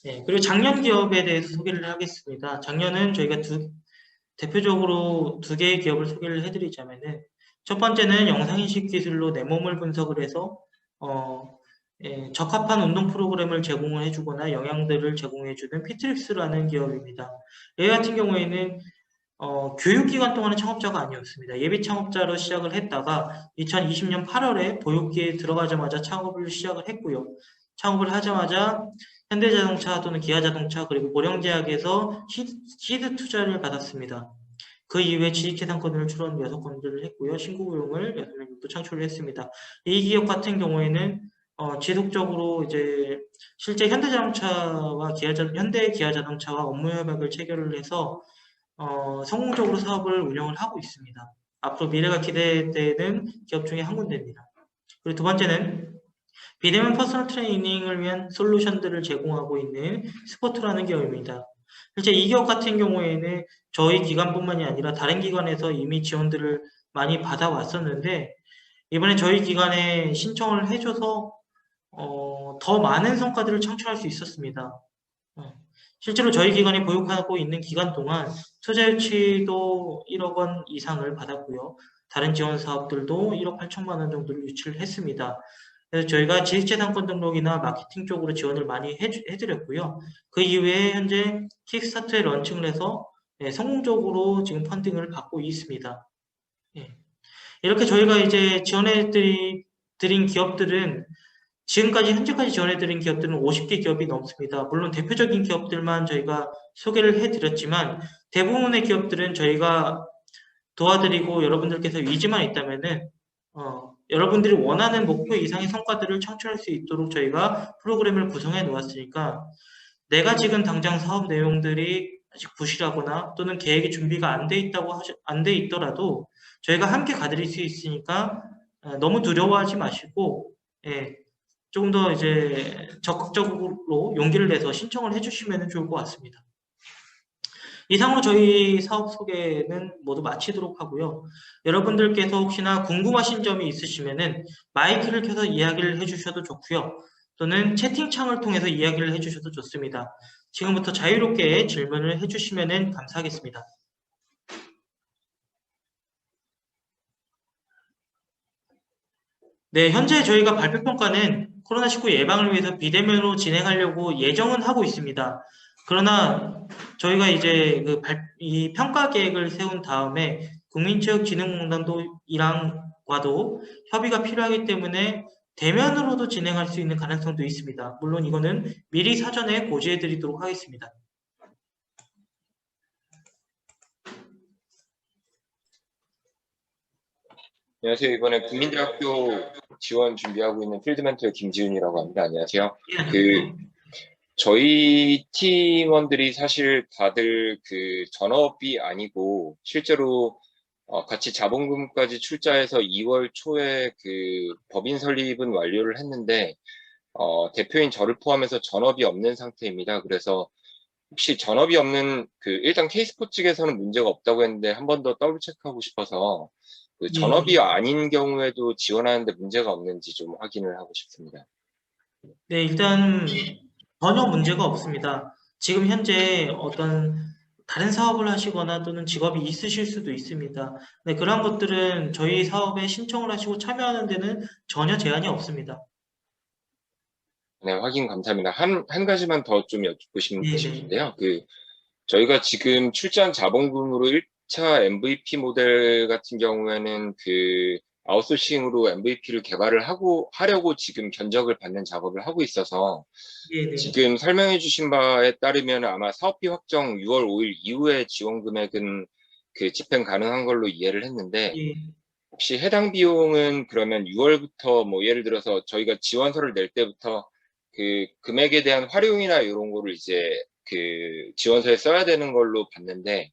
네, 그리고 작년 기업에 대해서 소개를 하겠습니다. 작년은 저희가 대표적으로 두 개의 기업을 소개를 해드리자면은 첫 번째는 영상인식 기술로 내 몸을 분석을 해서 적합한 운동 프로그램을 제공을 해주거나 영양들을 제공해주는 피트릭스라는 기업입니다. 얘 같은 경우에는 교육기간 동안은 창업자가 아니었습니다. 예비 창업자로 시작을 했다가 2020년 8월에 보육기에 들어가자마자 창업을 시작을 했고요. 창업을 하자마자 현대자동차 또는 기아자동차 그리고 고령제약에서 시드 투자를 받았습니다. 그 이후에 지식재산권을 출원 6건들을 했고요. 신규 고용을 6명도 창출을 했습니다. 이 기업 같은 경우에는 지속적으로 이제 실제 현대자동차와 현대기아자동차와 업무 협약을 체결을 해서 성공적으로 사업을 운영을 하고 있습니다. 앞으로 미래가 기대되는 기업 중에 한 군데입니다. 그리고 두 번째는 비대면 퍼스널 트레이닝을 위한 솔루션들을 제공하고 있는 스포트라는 기업입니다. 실제 이 기업 같은 경우에는 저희 기관뿐만이 아니라 다른 기관에서 이미 지원들을 많이 받아왔었는데 이번에 저희 기관에 신청을 해줘서 더 많은 성과들을 창출할 수 있었습니다. 실제로 저희 기관이 보육하고 있는 기간 동안 투자 유치도 1억 원 이상을 받았고요. 다른 지원 사업들도 1억 8천만 원 정도를 유치를 했습니다. 그래서 저희가 지식재산권 등록이나 마케팅 쪽으로 지원을 많이 해드렸고요. 그 이후에 현재 킥스타트에 런칭을 해서 성공적으로 지금 펀딩을 받고 있습니다. 예. 이렇게 저희가 이제 지원해드린 기업들은 지금까지 현재까지 지원해드린 기업들은 50개 기업이 넘습니다. 물론 대표적인 기업들만 저희가 소개를 해드렸지만 대부분의 기업들은 저희가 도와드리고 여러분들께서 의지만 있다면은 여러분들이 원하는 목표 이상의 성과들을 창출할 수 있도록 저희가 프로그램을 구성해 놓았으니까 내가 지금 당장 사업 내용들이 아직 부실하거나 또는 계획이 준비가 안 돼 있더라도 저희가 함께 가드릴 수 있으니까 너무 두려워하지 마시고 예, 조금 더 이제 적극적으로 용기를 내서 신청을 해주시면 좋을 것 같습니다. 이상으로 저희 사업 소개는 모두 마치도록 하고요. 여러분들께서 혹시나 궁금하신 점이 있으시면은 마이크를 켜서 이야기를 해주셔도 좋고요. 또는 채팅창을 통해서 이야기를 해주셔도 좋습니다. 지금부터 자유롭게 질문을 해주시면 감사하겠습니다. 네, 현재 저희가 발표평가는 코로나19 예방을 위해서 비대면으로 진행하려고 예정은 하고 있습니다. 그러나 저희가 이제 이 평가 계획을 세운 다음에 국민체육진흥공단이랑과도 협의가 필요하기 때문에 대면으로도 진행할 수 있는 가능성도 있습니다. 물론 이거는 미리 사전에 고지해 드리도록 하겠습니다. 안녕하세요. 이번에 국민대학교 지원 준비하고 있는 필드멘토의 김지훈이라고 합니다. 안녕하세요. 저희 팀원들이 사실 다들 전업이 아니고 실제로 같이 자본금까지 출자해서 2월 초에 법인 설립은 완료를 했는데 대표인 저를 포함해서 전업이 없는 상태입니다. 그래서 혹시 전업이 없는 일단 K스포츠 측에서는 문제가 없다고 했는데 한 번 더 더블 체크하고 싶어서 전업이 아닌 경우에도 지원하는데 문제가 없는지 좀 확인을 하고 싶습니다. 네, 일단 전혀 문제가 없습니다. 지금 현재 어떤 다른 사업을 하시거나 또는 직업이 있으실 수도 있습니다. 네, 그런 것들은 저희 사업에 신청을 하시고 참여하는 데는 전혀 제한이 없습니다. 네, 확인 감사합니다. 한 가지만 더 좀 여쭙고 네네. 싶은데요. 저희가 지금 출자한 자본금으로 1차 MVP 모델 같은 경우에는 아웃소싱으로 MVP를 개발을 하려고 지금 견적을 받는 작업을 하고 있어서 네네. 지금 설명해 주신 바에 따르면 아마 사업비 확정 6월 5일 이후에 지원 금액은 집행 가능한 걸로 이해를 했는데 예. 혹시 해당 비용은 그러면 6월부터 뭐 예를 들어서 저희가 지원서를 낼 때부터 금액에 대한 활용이나 이런 거를 이제 지원서에 써야 되는 걸로 봤는데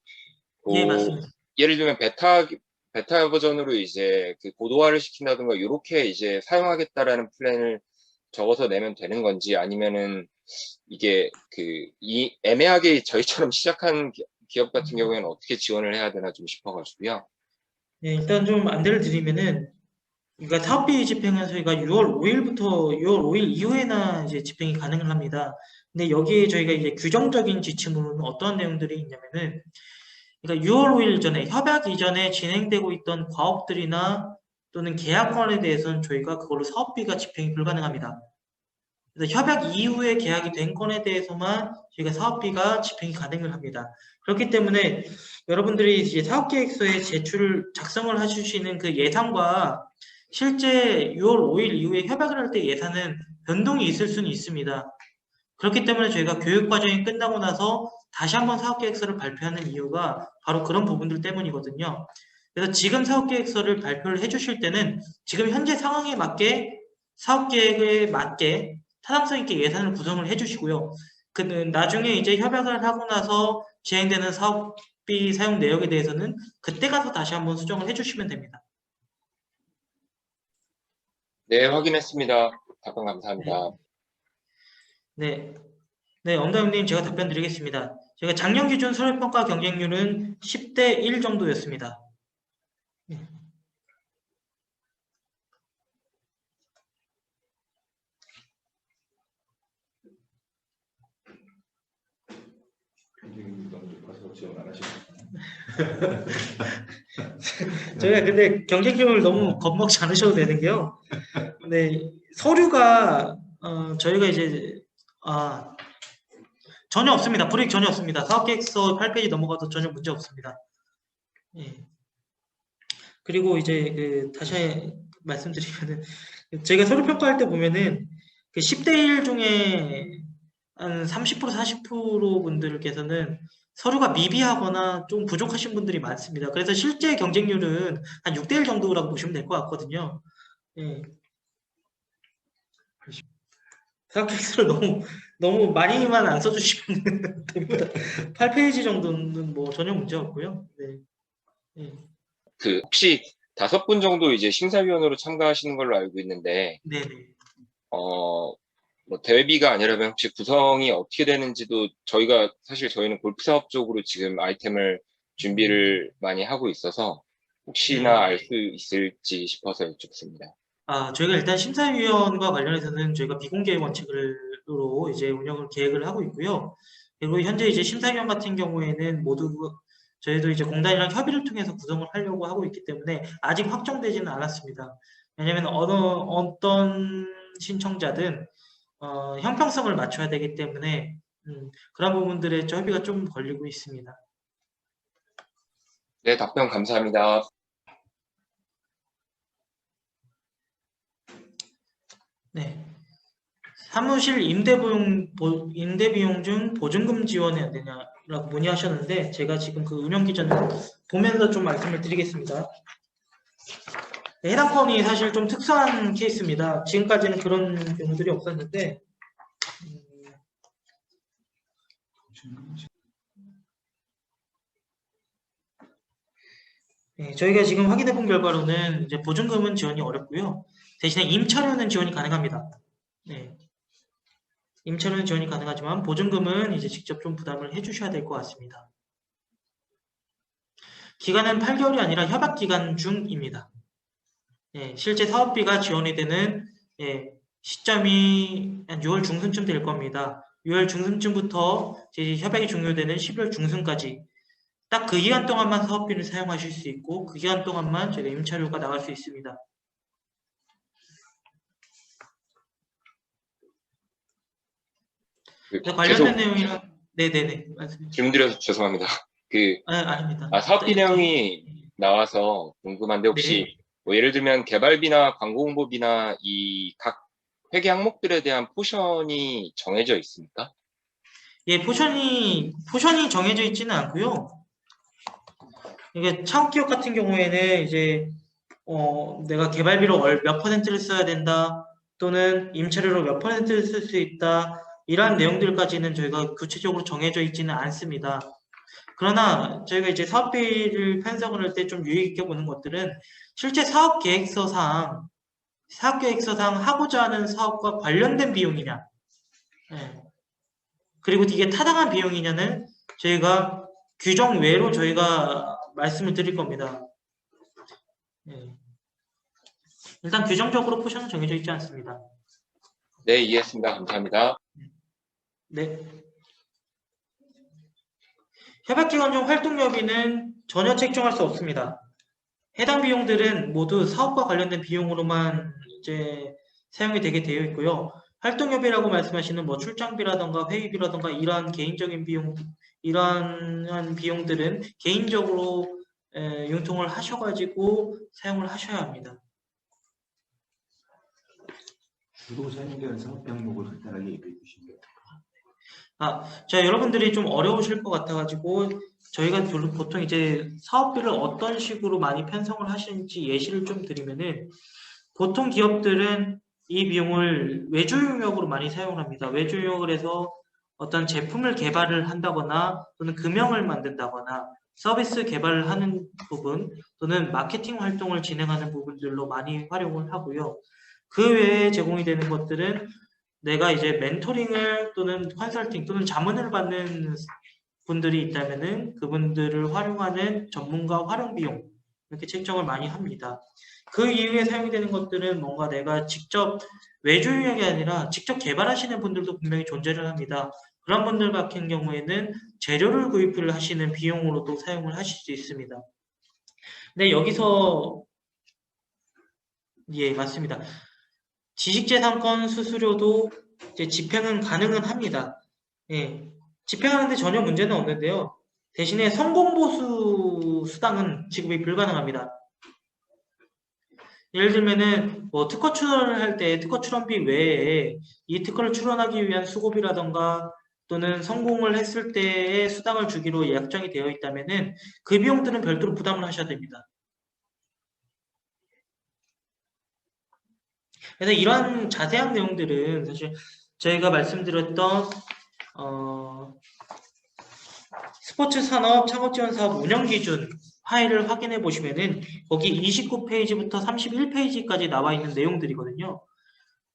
예, 맞습니다. 예를 들면 베타 버전으로 이제 고도화를 시킨다든가 이렇게 이제 사용하겠다라는 플랜을 적어서 내면 되는 건지 아니면은 이게 애매하게 저희처럼 시작한 기업 같은 경우에는 어떻게 지원을 해야 되나 좀 싶어가지고요. 네, 일단 좀 안내를 드리면은 그러니까 사업비 집행은 저희가 6월 5일 이후에나 이제 집행이 가능을 합니다. 근데 여기에 저희가 이제 규정적인 지침으로는 어떠한 내용들이 있냐면은 그러니까 6월 5일 전에 협약 이전에 진행되고 있던 과업들이나 또는 계약권에 대해서는 저희가 그걸로 사업비가 집행이 불가능합니다. 그래서 협약 이후에 계약이 된 건에 대해서만 저희가 사업비가 집행이 가능을 합니다. 그렇기 때문에 여러분들이 이제 사업계획서에 작성을 해주시는 그 예산과 실제 6월 5일 이후에 협약을 할 때 예산은 변동이 있을 수는 있습니다. 그렇기 때문에 저희가 교육 과정이 끝나고 나서 다시 한번 사업계획서를 발표하는 이유가 바로 그런 부분들 때문이거든요. 그래서 지금 사업계획서를 발표를 해주실 때는 지금 현재 상황에 맞게 사업계획에 맞게 타당성 있게 예산을 구성을 해주시고요. 나중에 이제 협약을 하고 나서 진행되는 사업비 사용 내역에 대해서는 그때 가서 다시 한번 수정을 해주시면 됩니다. 네, 확인했습니다. 답변 감사합니다. 네. 네, 엄다영님 제가 답변 드리겠습니다. 제가 작년 기준 서류평가 경쟁률은 10대 1 정도였습니다. 저희가 근데 경쟁률을 너무 겁먹지 않으셔도 되는 게요. 네, 서류가 저희가 이제 전혀 없습니다. 불이익 전혀 없습니다. 사업계획서 8페이지 넘어가도 전혀 문제 없습니다. 예. 그리고 이제 다시 말씀드리면은 저희가 서류 평가할 때 보면은 그 10대 1 중에 한 30% 40% 분들께서는 서류가 미비하거나 좀 부족하신 분들이 많습니다. 그래서 실제 경쟁률은 한 6대 1 정도라고 보시면 될 것 같거든요. 예. 사업계획서를 너무 많이만 안 써주시면 됩니다. 8페이지 정도는 뭐 전혀 문제 없고요. 네. 예. 그 혹시 5분 정도 이제 심사위원으로 참가하시는 걸로 알고 있는데, 네네. 뭐 대회비가 아니라면 혹시 구성이 어떻게 되는지도 저희는 골프 사업 쪽으로 지금 아이템을 준비를 많이 하고 있어서 혹시나 알 수 있을지 싶어서 여쭙습니다. 저희가 일단 심사위원과 관련해서는 저희가 비공개 원칙으로 이제 운영을 계획을 하고 있고요. 그리고 현재 이제 심사위원 같은 경우에는 모두 저희도 이제 공단이랑 협의를 통해서 구성을 하려고 하고 있기 때문에 아직 확정되지는 않았습니다. 왜냐하면 어떤 신청자든 형평성을 맞춰야 되기 때문에 그런 부분들의 협의가 좀 걸리고 있습니다. 네, 답변 감사합니다. 네. 사무실 임대비용 중 보증금 지원해야 되냐라고 문의하셨는데 제가 지금 그 운영 기준을 보면서 좀 말씀을 드리겠습니다. 네, 해당 건이 사실 좀 특수한 케이스입니다. 지금까지는 그런 경우들이 없었는데 네, 저희가 지금 확인해 본 결과로는 이제 보증금은 지원이 어렵고요. 대신에 임차료는 지원이 가능합니다. 네. 임차료는 지원이 가능하지만 보증금은 이제 직접 좀 부담을 해주셔야 될 것 같습니다. 기간은 8개월이 아니라 협약 기간 중입니다. 예, 실제 사업비가 지원이 되는 시점이 한 6월 중순쯤 될 겁니다. 6월 중순쯤부터 이제 협약이 종료되는 12월 중순까지 딱 그 기간 동안만 사업비를 사용하실 수 있고 그 기간 동안만 저희가 임차료가 나갈 수 있습니다. 관련된 내용이랑 네네네 말씀해 주세요. 질문 드려서 죄송합니다. 아닙니다. 사업비 내용이 나와서 궁금한데 혹시 네. 뭐 예를 들면 개발비나 광고 홍보비나 이 각 회계 항목들에 대한 포션이 정해져 있습니까? 예, 포션이 정해져 있지는 않고요. 이게 창업기업 같은 경우에는 이제 내가 개발비로 몇 퍼센트를 써야 된다 또는 임차료로 몇 퍼센트를 쓸 수 있다 이러한 내용들까지는 저희가 구체적으로 정해져 있지는 않습니다. 그러나 저희가 이제 사업비를 편성을 할 때 좀 유의 있게 보는 것들은 실제 사업계획서상 하고자 하는 사업과 관련된 비용이냐 그리고 이게 타당한 비용이냐는 저희가 규정 외로 저희가 말씀을 드릴 겁니다. 일단 규정적으로 포션은 정해져 있지 않습니다. 네, 이해했습니다. 감사합니다. 네. 협약기간 중 활동여비는 전혀 책정할 수 없습니다. 해당 비용들은 모두 사업과 관련된 비용으로만 이제 사용이 되게 되어 있고요. 활동여비라고 말씀하시는 뭐 출장비라던가 회의비라던가 이러한 개인적인 비용, 이러한 비용들은 개인적으로 융통을 하셔가지고 사용을 하셔야 합니다. 주로 사용되는 사업 항목을 간단하게 얘기해 주시면. 자, 여러분들이 좀 어려우실 것 같아가지고 저희가 보통 이제 사업비를 어떤 식으로 많이 편성을 하시는지 예시를 좀 드리면은 보통 기업들은 이 비용을 외주용역으로 많이 사용을 합니다. 외주용역을 해서 어떤 제품을 개발을 한다거나 또는 금형을 만든다거나 서비스 개발을 하는 부분 또는 마케팅 활동을 진행하는 부분들로 많이 활용을 하고요. 그 외에 제공이 되는 것들은 내가 이제 멘토링을 또는 컨설팅 또는 자문을 받는 분들이 있다면은 그분들을 활용하는 전문가 활용 비용 이렇게 책정을 많이 합니다. 그 이후에 사용이 되는 것들은 뭔가 내가 직접 외주용역이 아니라 직접 개발하시는 분들도 분명히 존재를 합니다. 그런 분들 같은 경우에는 재료를 구입을 하시는 비용으로도 사용을 하실 수 있습니다. 네, 여기서 예, 맞습니다. 지식재산권 수수료도 이제 집행은 가능은 합니다. 예, 집행하는데 전혀 문제는 없는데요. 대신에 성공보수 수당은 지급이 불가능합니다. 예를 들면은 뭐 특허 출원을 할 때 특허 출원비 외에 이 특허를 출원하기 위한 수고비라던가 또는 성공을 했을 때의 수당을 주기로 약정이 되어 있다면은 그 비용들은 별도로 부담을 하셔야 됩니다. 그래서 이러한 자세한 내용들은 사실 저희가 말씀드렸던 스포츠 산업 창업 지원 사업 운영 기준 파일을 확인해 보시면은 거기 29페이지부터 31페이지까지 나와 있는 내용들이거든요.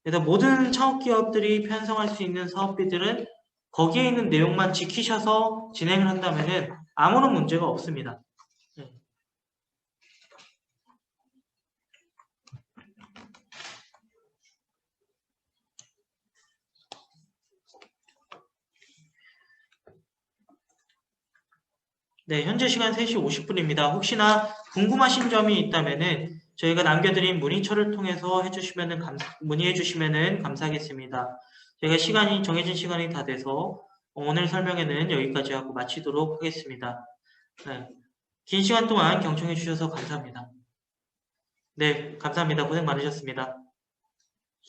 그래서 모든 창업 기업들이 편성할 수 있는 사업비들은 거기에 있는 내용만 지키셔서 진행을 한다면은 아무런 문제가 없습니다. 네, 현재 시간 3시 50분입니다. 혹시나 궁금하신 점이 있다면은 저희가 남겨드린 문의처를 통해서 문의해 주시면은 감사하겠습니다. 저희가 정해진 시간이 다 돼서 오늘 설명회는 여기까지 하고 마치도록 하겠습니다. 네, 긴 시간 동안 경청해 주셔서 감사합니다. 네, 감사합니다. 고생 많으셨습니다.